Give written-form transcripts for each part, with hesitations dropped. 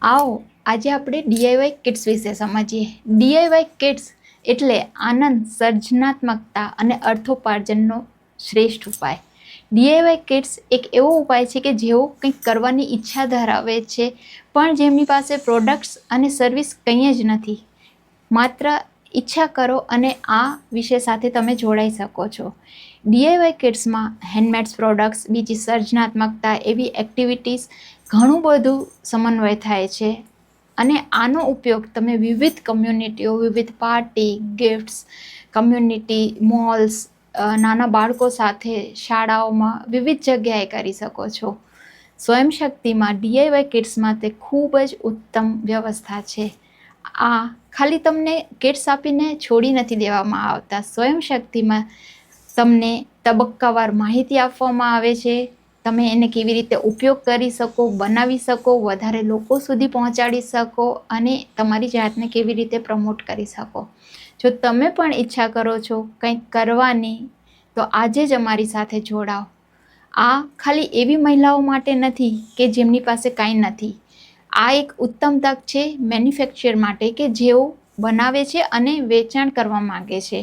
આવો આજે આપણે ડીઆઈવાય કિટ્સ વિશે સમજીએ. ડીઆઈવાય કિટ્સ એટલે આનંદ, સર્જનાત્મકતા અને અર્થોપાર્જનનો શ્રેષ્ઠ ઉપાય. ડીઆઈવાય કિટ્સ એક એવો ઉપાય છે કે જેઓ કંઈક કરવાની ઈચ્છા ધરાવે છે પણ જેમની પાસે પ્રોડક્ટ્સ અને સર્વિસ કંઈ જ નથી. માત્ર ઈચ્છા કરો અને આ વિષય સાથે તમે જોડાઈ શકો છો. ડીઆઈવાય કિટ્સમાં હેન્ડમેડ્સ પ્રોડક્ટ્સ, બીજી સર્જનાત્મકતા એવી એક્ટિવિટીઝ ઘણું બધું સમન્વય થાય છે અને આનો ઉપયોગ તમે વિવિધ કમ્યુનિટીઓ, વિવિધ પાર્ટી, ગિફ્ટ્સ, કમ્યુનિટી, મોલ્સ, નાના બાળકો સાથે, શાળાઓમાં વિવિધ જગ્યાએ કરી શકો છો. સ્વયંશક્તિમાં ડીઆઈવાય કિટ્સમાં તે ખૂબ જ ઉત્તમ વ્યવસ્થા છે. આ ખાલી તમને કિટ્સ આપીને છોડી નથી દેવામાં આવતા. સ્વયંશક્તિમાં તમને તબક્કાવાર માહિતી આપવામાં આવે છે. તમે એને કેવી રીતે ઉપયોગ કરી શકો, બનાવી શકો, વધારે લોકો સુધી પહોંચાડી શકો અને તમારી જાતને કેવી રીતે પ્રમોટ કરી શકો. જો તમે પણ ઈચ્છા કરો છો કંઈક કરવાની તો આજે જ અમારી સાથે જોડાઓ. આ ખાલી એવી મહિલાઓ માટે નથી કે જેમની પાસે કાંઈ નથી. આ એક ઉત્તમ તક છે મેન્યુફેક્ચર માટે કે જેઓ બનાવે છે અને વેચાણ કરવા માગે છે.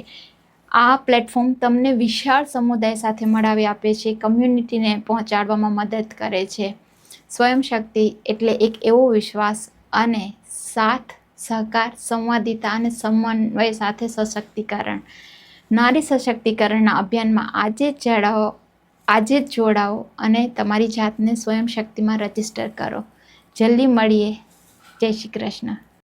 આ પ્લેટફોર્મ તમને વિશાળ સમુદાય સાથે મળાવી આપે છે, કમ્યુનિટીને પહોંચાડવામાં મદદ કરે છે. સ્વયંશક્તિ એટલે એક એવો વિશ્વાસ અને સાથ, સહકાર, સંવાદિતા અને સમન્વય સાથે સશક્તિકરણ. નારી સશક્તિકરણના અભિયાનમાં આજે જ જોડાઓ અને તમારી જાતને સ્વયંશક્તિમાં રજીસ્ટર કરો. જલ્દી મળીએ. જય શ્રી કૃષ્ણ.